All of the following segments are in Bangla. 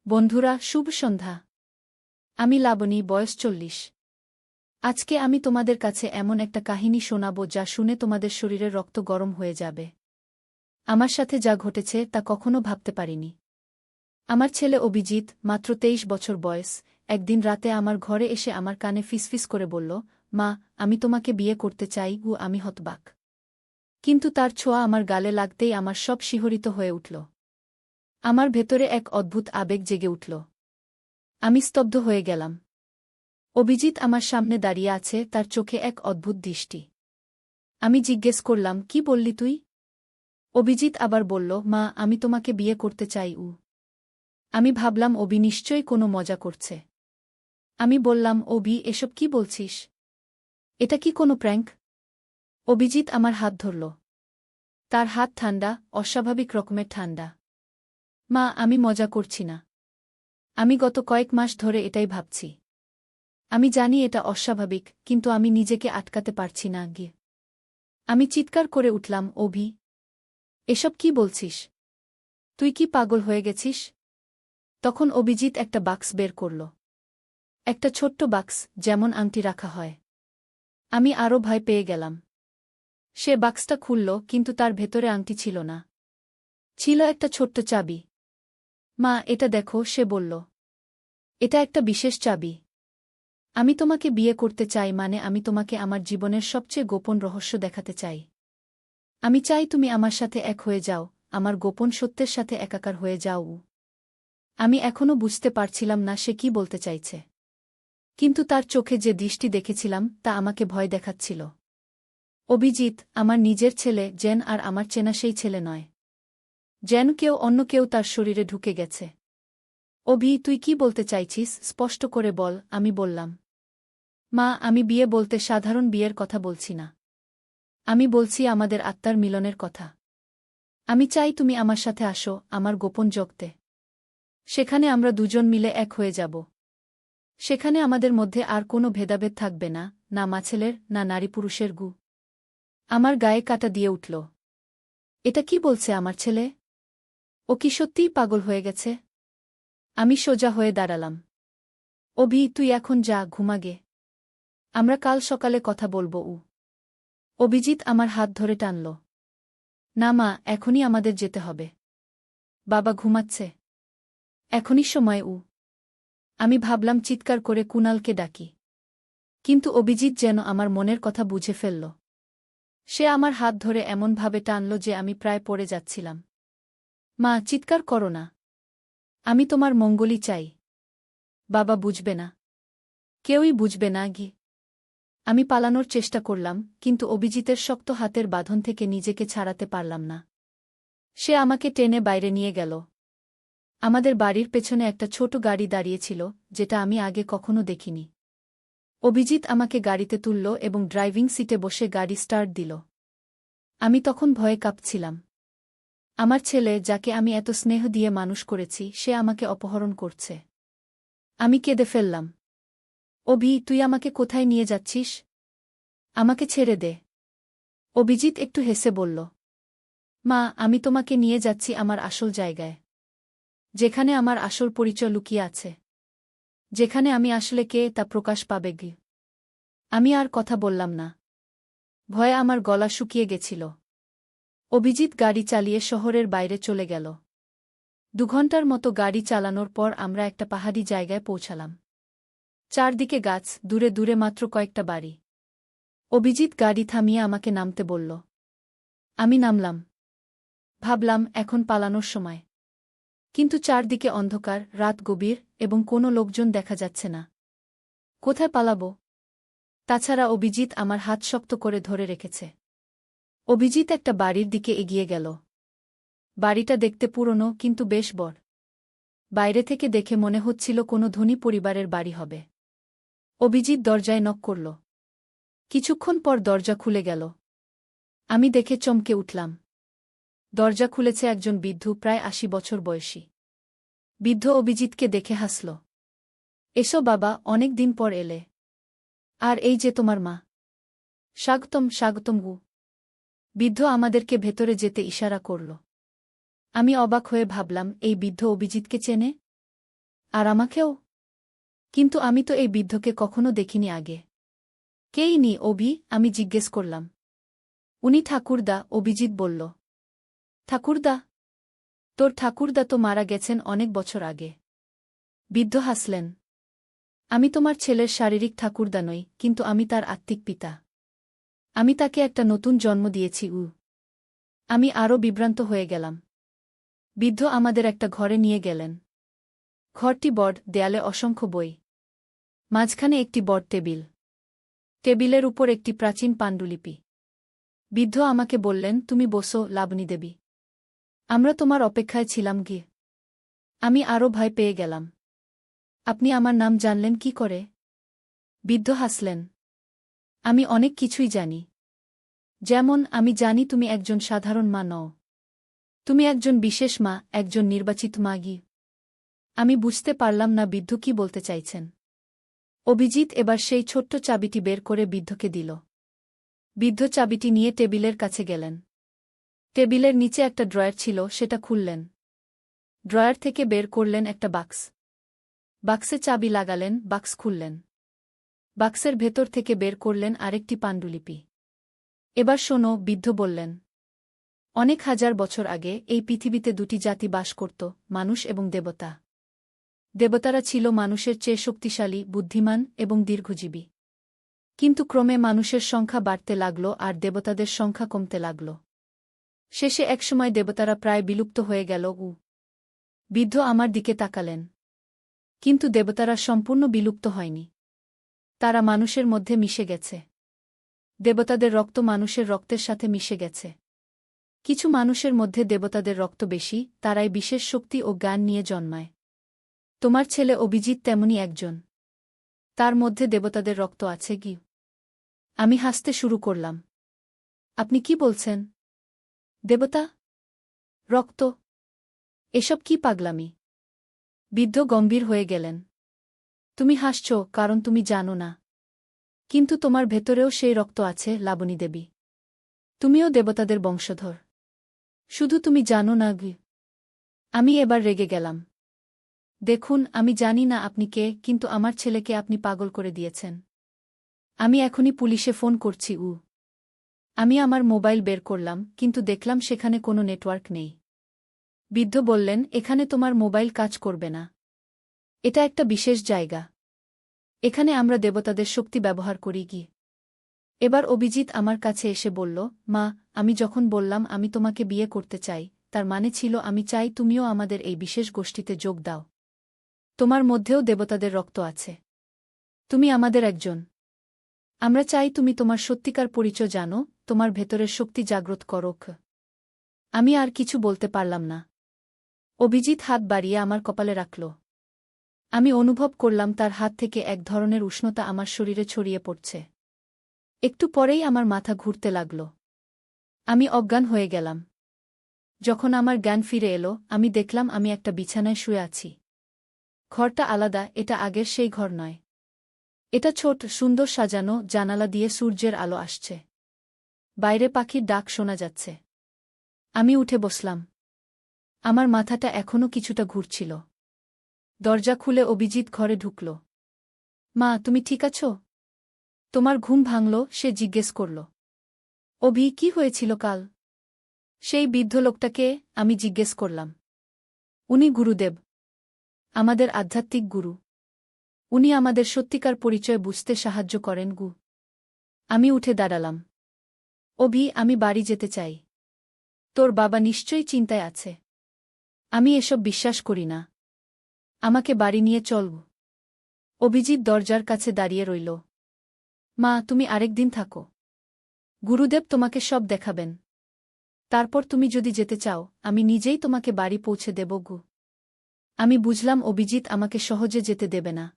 বন্ধুরা, শুভ সন্ধ্যা। আমি লাবণী, বয়স 40। আজকে আমি তোমাদের কাছে এমন একটা কাহিনী শোনাব যা শুনে তোমাদের শরীরের রক্ত গরম হয়ে যাবে। আমার সাথে যা ঘটেছে তা কখনো ভাবতে পারিনি। আমার ছেলে অভিজিৎ, মাত্র 23 বছর বয়স, একদিন রাতে আমার ঘরে এসে আমার কানে ফিসফিস করে বলল, মা, আমি তোমাকে বিয়ে করতে চাই। আমি হতবাক। কিন্তু তার ছোঁয়া আমার গালে লাগতেই আমার সব শিহরিত হয়ে উঠল। আমার ভেতরে এক অদ্ভুত আবেগ জেগে উঠল। আমি স্তব্ধ হয়ে গেলাম। অভিজিৎ আমার সামনে দাঁড়িয়ে আছে, তার চোখে এক অদ্ভুত দৃষ্টি। আমি জিজ্ঞেস করলাম, কি বললি তুই? অভিজিৎ আবার বলল, মা, আমি তোমাকে বিয়ে করতে চাই। আমি ভাবলাম অভি নিশ্চয়ই কোনো মজা করছে। আমি বললাম, অভি, এসব কি বলছিস? এটা কি কোনো প্র্যাঙ্ক? অভিজিৎ আমার হাত ধরল। তার হাত ঠান্ডা, অস্বাভাবিক রকমের ঠান্ডা। মা, আমি মজা করছি না। আমি গত কয়েক মাস ধরে এটাই ভাবছি। আমি জানি এটা অস্বাভাবিক, কিন্তু আমি নিজেকে আটকাতে পারছি না। আমি চিৎকার করে উঠলাম, অভি, এসব কি বলছিস? তুই কি পাগল হয়ে গেছিস? তখন অভিজিৎ একটা বাক্স বের করল। একটা ছোট্ট বাক্স, যেমন আংটি রাখা হয়। আমি আরও ভয় পেয়ে গেলাম। সে বাক্সটা খুলল, কিন্তু তার ভেতরে আংটি ছিল না। ছিল একটা ছোট্ট চাবি। মা, এটা দেখো, সে বলল। এটা একটা বিশেষ চাবি। আমি তোমাকে বিয়ে করতে চাই, মানে আমি তোমাকে আমার জীবনের সবচেয়ে গোপন রহস্য দেখাতে চাই। আমি চাই তুমি আমার সাথে এক হয়ে যাও, আমার গোপন সত্যের সাথে একাকার হয়ে যাও। আমি এখনও বুঝতে পারছিলাম না সে কি বলতে চাইছে। কিন্তু তার চোখে যে দৃষ্টি দেখেছিলাম তা আমাকে ভয় দেখাচ্ছিল। অভিজিৎ, আমার নিজের ছেলে, যেন আর আমার চেনা সেই ছেলে নয়। যেন অন্য কেউ তার শরীরে ঢুকে গেছে। অভি, তুই কি বলতে চাইছিস? স্পষ্ট করে বল। আমি বললাম, মা, আমি বিয়ে বলতে সাধারণ বিয়ের কথা বলছি না। আমি বলছি আমাদের আত্মার মিলনের কথা। আমি চাই তুমি আমার সাথে আসো, আমার গোপন জগতে। সেখানে আমরা দুজন মিলে এক হয়ে যাব। সেখানে আমাদের মধ্যে আর কোনো ভেদাভেদ থাকবে না, না মাছেলের, না নারী পুরুষের গু। আমার গায়ে কাঁটা দিয়ে উঠল। এটা কি বলছে আমার ছেলে? ও কি সত্যিই পাগল হয়ে গেছে? আমি সোজা হয়ে দাঁড়ালাম। অভি, তুই এখন যা, ঘুমাগে। আমরা কাল সকালে কথা বলবো। অভিজিৎ আমার হাত ধরে টানল। না মা, এখনই আমাদের যেতে হবে। বাবা ঘুমাচ্ছে। এখনই সময়। আমি ভাবলাম চিৎকার করে কুণালকে ডাকি। কিন্তু অভিজিৎ যেন আমার মনের কথা বুঝে ফেলল। সে আমার হাত ধরে এমনভাবে টানল যে আমি প্রায় পড়ে যাচ্ছিলাম। মা, চিৎকার করো না। আমি তোমার মঙ্গলই চাই। বাবা বুঝবে না। কেউই বুঝবে না। আমি পালানোর চেষ্টা করলাম, কিন্তু অভিজিতের শক্ত হাতের বাঁধন থেকে নিজেকে ছাড়াতে পারলাম না। সে আমাকে টেনে বাইরে নিয়ে গেল। আমাদের বাড়ির পেছনে একটা ছোট গাড়ি দাঁড়িয়েছিল, যেটা আমি আগে কখনো দেখিনি। অভিজিৎ আমাকে গাড়িতে তুলল এবং ড্রাইভিং সিটে বসে গাড়ি স্টার্ট দিল। আমি তখন ভয়ে কাঁপছিলাম। আমার ছেলে, যাকে আমি এত স্নেহ দিয়ে মানুষ করেছি, সে আমাকে অপহরণ করছে। আমি কেঁদে ফেললাম। অভি, তুই আমাকে কোথায় নিয়ে যাচ্ছিস? আমাকে ছেড়ে দে। অভিজিৎ একটু হেসে বলল, মা, আমি তোমাকে নিয়ে যাচ্ছি আমার আসল জায়গায়। যেখানে আমার আসল পরিচয় লুকিয়ে আছে। যেখানে আমি আসলে কে তা প্রকাশ পাবে। আমি আর কথা বললাম না। ভয়ে আমার গলা শুকিয়ে গেছিল। অভিজিৎ গাড়ি চালিয়ে শহরের বাইরে চলে গেল। 2 ঘণ্টার মতো গাড়ি চালানোর পর আমরা একটা পাহাড়ি জায়গায় পৌঁছালাম। চারদিকে গাছ, দূরে দূরে মাত্র কয়েকটা বাড়ি। অভিজিৎ গাড়ি থামিয়ে আমাকে নামতে বলল। আমি নামলাম। ভাবলাম, এখন পালানোর সময়। কিন্তু চারদিকে অন্ধকার, রাত গভীর, এবং কোনো লোকজন দেখা যাচ্ছে না। কোথায় পালাবো? তাছাড়া অভিজিৎ আমার হাত শক্ত করে ধরে রেখেছে। অভিজিৎ একটা বাড়ির দিকে এগিয়ে গেল। বাড়িটা দেখতে পুরনো, কিন্তু বেশ বড়। বাইরে থেকে দেখে মনে হচ্ছিল কোনো ধনী পরিবারের বাড়ি হবে। অভিজিৎ দরজায় নক করল। কিছুক্ষণ পর দরজা খুলে গেল। আমি দেখে চমকে উঠলাম। দরজা খুলেছে একজন বৃদ্ধ, প্রায় 80 বছর বয়সী। বৃদ্ধ অভিজিৎকে দেখে হাসল। এসো বাবা, অনেক দিন পর এলে। আর এই যে তোমার মা। স্বাগতম, স্বাগতম। বৃদ্ধ আমাদেরকে ভেতরে যেতে ইশারা করল। আমি অবাক হয়ে ভাবলাম, এই বৃদ্ধ অভিজিৎকে চেনে? আর আমাকেও? কিন্তু আমি তো এই বৃদ্ধকে কখনো দেখিনি আগে। কেই নি অভি? আমি জিজ্ঞেস করলাম। উনি ঠাকুরদা, অভিজিৎ বলল। ঠাকুরদা? তোর ঠাকুরদা তো মারা গেছেন অনেক বছর আগে। বৃদ্ধ হাসলেন। আমি তোমার ছেলের শারীরিক ঠাকুরদা নই, কিন্তু আমি তার আত্মিক পিতা। আমি তাকে একটা নতুন জন্ম দিয়েছি। আমি আরও বিভ্রান্ত হয়ে গেলাম। বৃদ্ধ আমাদের একটা ঘরে নিয়ে গেলেন। ঘরটি বড়, দেয়ালে অসংখ্য বই। মাঝখানে একটি বড় টেবিল। টেবিলের উপর একটি প্রাচীন পাণ্ডুলিপি। বৃদ্ধ আমাকে বললেন, তুমি বসো, লাবণী দেবী। আমরা তোমার অপেক্ষায় ছিলাম গিয়ে। আমি আরও ভয় পেয়ে গেলাম। আপনি আমার নাম জানলেন কি করে? বৃদ্ধ হাসলেন। আমি অনেক কিছুই জানি। যেমন, আমি জানি তুমি একজন সাধারণ মা নও। তুমি একজন বিশেষ মা, একজন নির্বাচিত মাগী। আমি বুঝতে পারলাম না বৃদ্ধ কি বলতে চাইছেন। অভিজিৎ এবার সেই ছোট্ট চাবিটি বের করে বৃদ্ধকে দিল। বৃদ্ধ চাবিটি নিয়ে টেবিলের কাছে গেলেন। টেবিলের নিচে একটা ড্রয়ার ছিল, সেটা খুললেন। ড্রয়ার থেকে বের করলেন একটা বাক্স। বাক্সে চাবি লাগালেন, বাক্স খুললেন। বাক্সের ভেতর থেকে বের করলেন আরেকটি পাণ্ডুলিপি। এবার শোনো, বৃদ্ধ বললেন। অনেক হাজার বছর আগে এই পৃথিবীতে দুটি জাতি বাস করত, মানুষ এবং দেবতা। দেবতারা ছিল মানুষের চেয়ে শক্তিশালী, বুদ্ধিমান এবং দীর্ঘজীবী। কিন্তু ক্রমে মানুষের সংখ্যা বাড়তে লাগল আর দেবতাদের সংখ্যা কমতে লাগল। শেষে একসময় দেবতারা প্রায় বিলুপ্ত হয়ে গেল। বৃদ্ধ আমার দিকে তাকালেন। কিন্তু দেবতারা সম্পূর্ণ বিলুপ্ত হয়নি। তারা মানুষের মধ্যে মিশে গেছে। দেবতাদের রক্ত মানুষের রক্তের সাথে মিশে গেছে। কিছু মানুষের মধ্যে দেবতাদের রক্ত বেশি, তারাই বিশেষ শক্তি ও জ্ঞান নিয়ে জন্মায়। তোমার ছেলে অভিজিৎ তেমনি একজন। তার মধ্যে দেবতাদের রক্ত আছে কি? আমি হাসতে শুরু করলাম। আপনি কি বলছেন? দেবতা? রক্ত? এসব কি পাগলামি? বৃদ্ধ গম্ভীর হয়ে গেলেন। তুমি হাসছ কারণ তুমি জানো না। কিন্তু তোমার ভেতরেও সেই রক্ত আছে, লাবণী দেবী। তুমিও দেবতাদের বংশধর। শুধু তুমি জানো না। আমি এবার রেগে গেলাম। দেখুন, আমি জানি না আপনি কে, কিন্তু আমার ছেলেকে আপনি পাগল করে দিয়েছেন। আমি এখনই পুলিশে ফোন করছি। আমি আমার মোবাইল বের করলাম, কিন্তু দেখলাম সেখানে কোনো নেটওয়ার্ক নেই। বৃদ্ধ বললেন, এখানে তোমার মোবাইল কাজ করবে না। এটা একটা বিশেষ জায়গা। এখানে আমরা দেবতাদের শক্তি ব্যবহার করি কি। এবার অভিজিৎ আমার কাছে এসে বলল, মা, আমি যখন বললাম আমি তোমাকে বিয়ে করতে চাই, তার মানে ছিল আমি চাই তুমিও আমাদের এই বিশেষ গোষ্ঠীতে যোগ দাও। তোমার মধ্যেও দেবতাদের রক্ত আছে। তুমি আমাদের একজন। আমরা চাই তুমি তোমার সত্যিকার পরিচয় জানো, তোমার ভেতরের শক্তি জাগ্রত করোক। আমি আর কিছু বলতে পারলাম না। অভিজিৎ হাত বাড়িয়ে আমার কপালে রাখল। আমি অনুভব করলাম তার হাত থেকে এক ধরনের উষ্ণতা আমার শরীরে ছড়িয়ে পড়ছে। একটু পরেই আমার মাথা ঘুরতে লাগল। আমি অজ্ঞান হয়ে গেলাম। যখন আমার জ্ঞান ফিরে এলো, আমি দেখলাম আমি একটা বিছানায় শুয়ে আছি। ঘরটা আলাদা, এটা আগের সেই ঘর নয়। এটা ছোট, সুন্দর সাজানো, জানালা দিয়ে সূর্যের আলো আসছে। বাইরে পাখির ডাক শোনা যাচ্ছে। আমি উঠে বসলাম। আমার মাথাটা এখনও কিছুটা ঘুরছিল। দরজা খুলে অভিজিৎ ঘরে ঢুকল। মা, তুমি ঠিক আছো? তোমার ঘুম ভাঙল? সে জিজ্ঞেস করল। অভি, কি হয়েছিল কাল? সেই বৃদ্ধ লোকটাকে? আমি জিজ্ঞেস করলাম। উনি গুরুদেব। আমাদের আধ্যাত্মিক গুরু। উনি আমাদের সত্যিকার পরিচয় বুঝতে সাহায্য করেন। আমি উঠে দাঁড়ালাম। অভি, আমি বাড়ি যেতে চাই। তোর বাবা নিশ্চয়ই চিন্তায় আছে। আমি এসব বিশ্বাস করি না। আমাকে বাড়ি নিয়ে চল। অভিজিৎ দরজার কাছে দাঁড়িয়ে রইল। মা, তুমি আরেকদিন থাকো। গুরুদেব তোমাকে সব দেখাবেন। তারপর তুমি যদি যেতে চাও, আমি নিজেই তোমাকে বাড়ি পৌঁছে দেব। আমি বুঝলাম অভিজিৎ আমাকে সহজে যেতে দেবে না।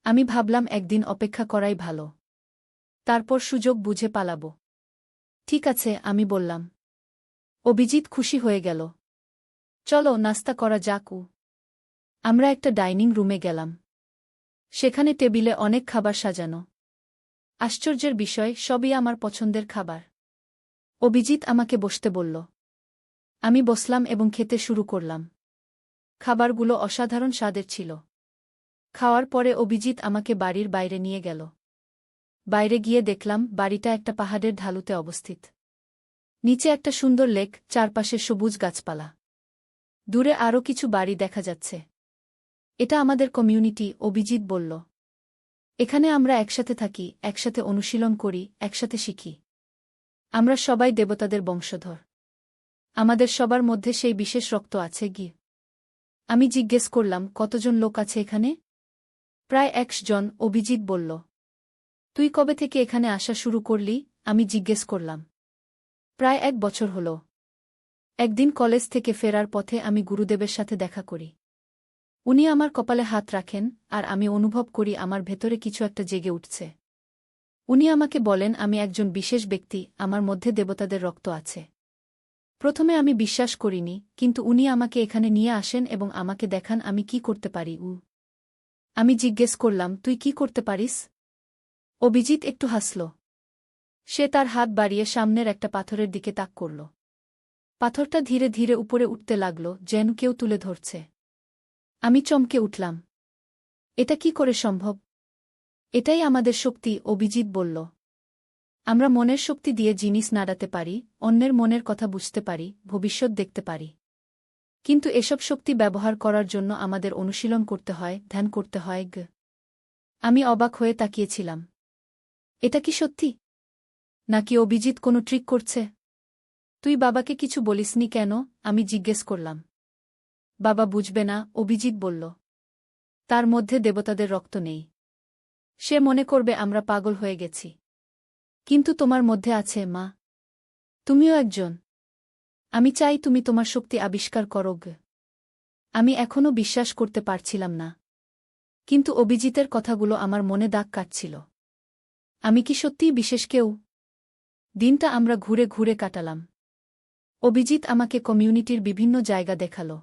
আমি ভাবলাম একদিন অপেক্ষা করাই ভালো। তারপর সুযোগ বুঝে পালাব। ঠিক আছে, আমি বললাম। অভিজিৎ খুশি হয়ে গেল। চলো, নাস্তা করা যাক। আমরা একটা ডাইনিং রুমে গেলাম। সেখানে টেবিলে অনেক খাবার সাজানো। আশ্চর্যের বিষয়, সবই আমার পছন্দের খাবার। অভিজিৎ আমাকে বসতে বলল। আমি বসলাম এবং খেতে শুরু করলাম। খাবারগুলো অসাধারণ স্বাদের ছিল। খাওয়ার পরে অভিজিৎ আমাকে বাড়ির বাইরে নিয়ে গেল। বাইরে গিয়ে দেখলাম বাড়িটা একটা পাহাড়ের ঢালুতে অবস্থিত। নিচে একটা সুন্দর লেক, চারপাশে সবুজ গাছপালা। দূরে আরও কিছু বাড়ি দেখা যাচ্ছে। এটা আমাদের কমিউনিটি, অভিজিৎ বলল। এখানে আমরা একসাথে থাকি, একসাথে অনুশীলন করি, একসাথে শিখি। আমরা সবাই দেবতাদের বংশধর। আমাদের সবার মধ্যে সেই বিশেষ রক্ত আছে কি? আমি জিজ্ঞেস করলাম, কতজন লোক আছে এখানে? প্রায় ১০০ জন, অভিজিৎ বলল। তুই কবে থেকে এখানে আসা শুরু করলি? আমি জিজ্ঞেস করলাম। প্রায় ১ বছর হল। একদিন কলেজ থেকে ফেরার পথে আমি গুরুদেবের সাথে দেখা করি। উনি আমার কপালে হাত রাখেন, আর আমি অনুভব করি আমার ভেতরে কিছু একটা জেগে উঠছে। উনি আমাকে বলেন আমি একজন বিশেষ ব্যক্তি, আমার মধ্যে দেবতাদের রক্ত আছে। প্রথমে আমি বিশ্বাস করিনি, কিন্তু উনি আমাকে এখানে নিয়ে আসেন এবং আমাকে দেখান আমি কি করতে পারি। আমি জিজ্ঞেস করলাম, তুই কি করতে পারিস? অভিজিৎ একটু হাসল। সে তার হাত বাড়িয়ে সামনের একটা পাথরের দিকে তাক করল। পাথরটা ধীরে ধীরে উপরে উঠতে লাগল, যেন কেউ তুলে ধরছে। আমি চমকে উঠলাম। এটা কি করে সম্ভব? এটাই আমাদের শক্তি, অভিজিৎ বলল। আমরা মনের শক্তি দিয়ে জিনিস নাড়াতে পারি, অন্যের মনের কথা বুঝতে পারি, ভবিষ্যৎ দেখতে পারি। কিন্তু এসব শক্তি ব্যবহার করার জন্য আমাদের অনুশীলন করতে হয়, ধ্যান করতে হয়। আমি অবাক হয়ে তাকিয়েছিলাম। এটা কি সত্যি? নাকি অভিজিৎ কোনো ট্রিক করছে? তুই বাবাকে কিছু বলিসনি কেন? আমি জিজ্ঞেস করলাম। বাবা বুঝবে না, অভিজিৎ বলল। তার মধ্যে দেবতাদের রক্ত নেই। সে মনে করবে আমরা পাগল হয়ে গেছি। কিন্তু তোমার মধ্যে আছে, মা। তুমিও একজন। আমি চাই তুমি তোমার শক্তি আবিষ্কার করো। আমি এখনও বিশ্বাস করতে পারছিলাম না। কিন্তু অভিজিতের কথাগুলো আমার মনে দাগ কাটছিল। আমি কি সত্যিই বিশেষ কেউ? দিনটা আমরা ঘুরে ঘুরে কাটালাম। অভিজিৎ আমাকে কমিউনিটির বিভিন্ন জায়গা দেখাল।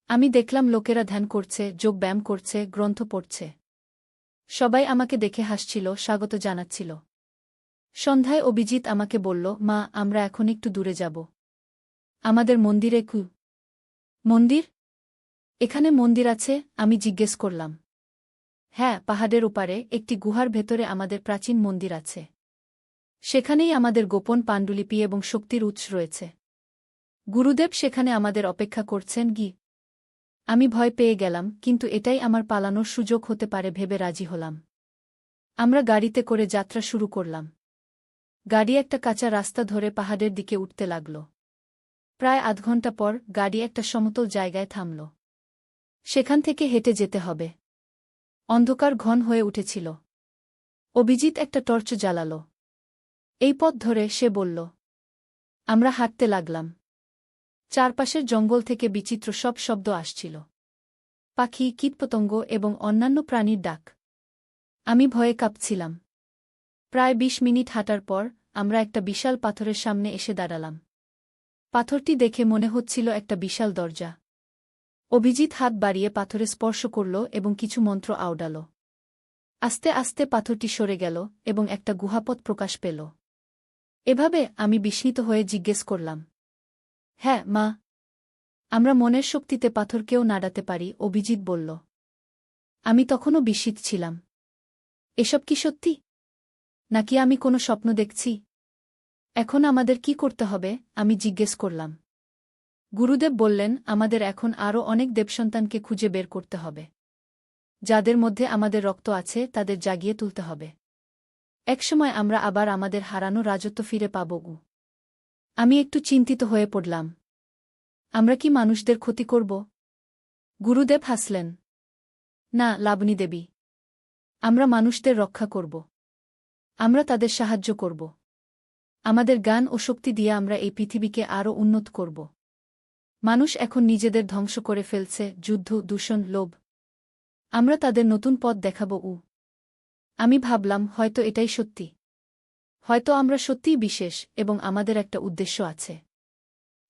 আমি দেখলাম লোকেরা ধ্যান করছে, যোগ ব্যায়াম করছে, গ্রন্থ পড়ছে। সবাই আমাকে দেখে হাসছিল, স্বাগত জানাচ্ছিল। সন্ধ্যায় অভিজিৎ আমাকে বলল, মা, আমরা এখন একটু দূরে যাব। আমাদের মন্দিরে। মন্দির? এখানে মন্দির আছে? আমি জিজ্ঞেস করলাম। হ্যাঁ, পাহাড়ের ওপারে একটি গুহার ভেতরে আমাদের প্রাচীন মন্দির আছে। সেখানেই আমাদের গোপন পাণ্ডুলিপি এবং শক্তির উৎস রয়েছে। গুরুদেব সেখানে আমাদের অপেক্ষা করছেন। আমি ভয় পেয়ে গেলাম, কিন্তু এটাই আমার পালানোর সুযোগ হতে পারে ভেবে রাজি হলাম। আমরা গাড়িতে করে যাত্রা শুরু করলাম। গাড়ি একটা কাঁচা রাস্তা ধরে পাহাড়ের দিকে উঠতে লাগল। প্রায় আধ ঘণ্টা পর গাড়ি একটা সমতল জায়গায় থামল। সেখান থেকে হেঁটে যেতে হবে। অন্ধকার ঘন হয়ে উঠেছিল। অভিজিৎ একটা টর্চ জ্বালাল। এই পথ ধরে, সে বলল। আমরা হাঁটতে লাগলাম। চারপাশের জঙ্গল থেকে বিচিত্র সব শব্দ আসছিল। পাখি, কীটপতঙ্গ এবং অন্যান্য প্রাণীর ডাক। আমি ভয়ে কাঁপছিলাম। প্রায় ২০ মিনিট হাঁটার পর আমরা একটা বিশাল পাথরের সামনে এসে দাঁড়ালাম। পাথরটি দেখে মনে হচ্ছিল একটা বিশাল দরজা। অভিজিৎ হাত বাড়িয়ে পাথরে স্পর্শ করল এবং কিছু মন্ত্র আওড়াল। আস্তে আস্তে পাথরটি সরে গেল এবং একটা গুহাপথ প্রকাশ পেল। এভাবে আমি বিস্মিত হয়ে জিজ্ঞেস করলাম। হ্যাঁ, মা। আমরা মনের শক্তিতে পাথরকেও নাড়াতে পারি, অভিজিৎ বলল। আমি তখনও বিস্মিত ছিলাম। এসব কি সত্যি? নাকি আমি কোনো স্বপ্ন দেখছি? এখন আমাদের কি করতে হবে? আমি জিজ্ঞেস করলাম। গুরুদেব বললেন, আমাদের এখন আরও অনেক দেবসন্তানকে খুঁজে বের করতে হবে। যাদের মধ্যে আমাদের রক্ত আছে তাদের জাগিয়ে তুলতে হবে। একসময় আমরা আবার আমাদের হারানো রাজত্ব ফিরে পাব। আমি একটু চিন্তিত হয়ে পড়লাম। আমরা কি মানুষদের ক্ষতি করব? গুরুদেব হাসলেন। না, লাবণী দেবী। আমরা মানুষদের রক্ষা করব। আমরা তাদের সাহায্য করব। আমাদের জ্ঞান ও শক্তি দিয়ে আমরা এই পৃথিবীকে আরও উন্নত করব। মানুষ এখন নিজেদের ধ্বংস করে ফেলছে, যুদ্ধ, দূষণ, লোভ। আমরা তাদের নতুন পথ দেখাব। আমি ভাবলাম, হয়তো এটাই সত্যি। হয়তো আমরা সত্যিই বিশেষ এবং আমাদের একটা উদ্দেশ্য আছে।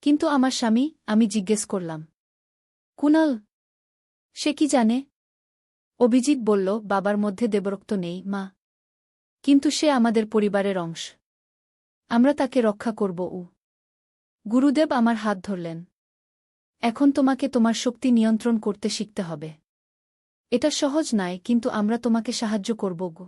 কিন্তু আমার স্বামী? আমি জিজ্ঞেস করলাম। কুনাল? সে কি জানে? অভিজিৎ বলল, বাবার মধ্যে দেবরক্ত নেই, মা। কিন্তু সে আমাদের পরিবারের অংশ। আমরা তাকে রক্ষা করব। গুরুদেব আমার হাত ধরলেন। এখন তোমাকে তোমার শক্তি নিয়ন্ত্রণ করতে শিখতে হবে। এটা সহজ নয়, কিন্তু আমরা তোমাকে সাহায্য করব গো।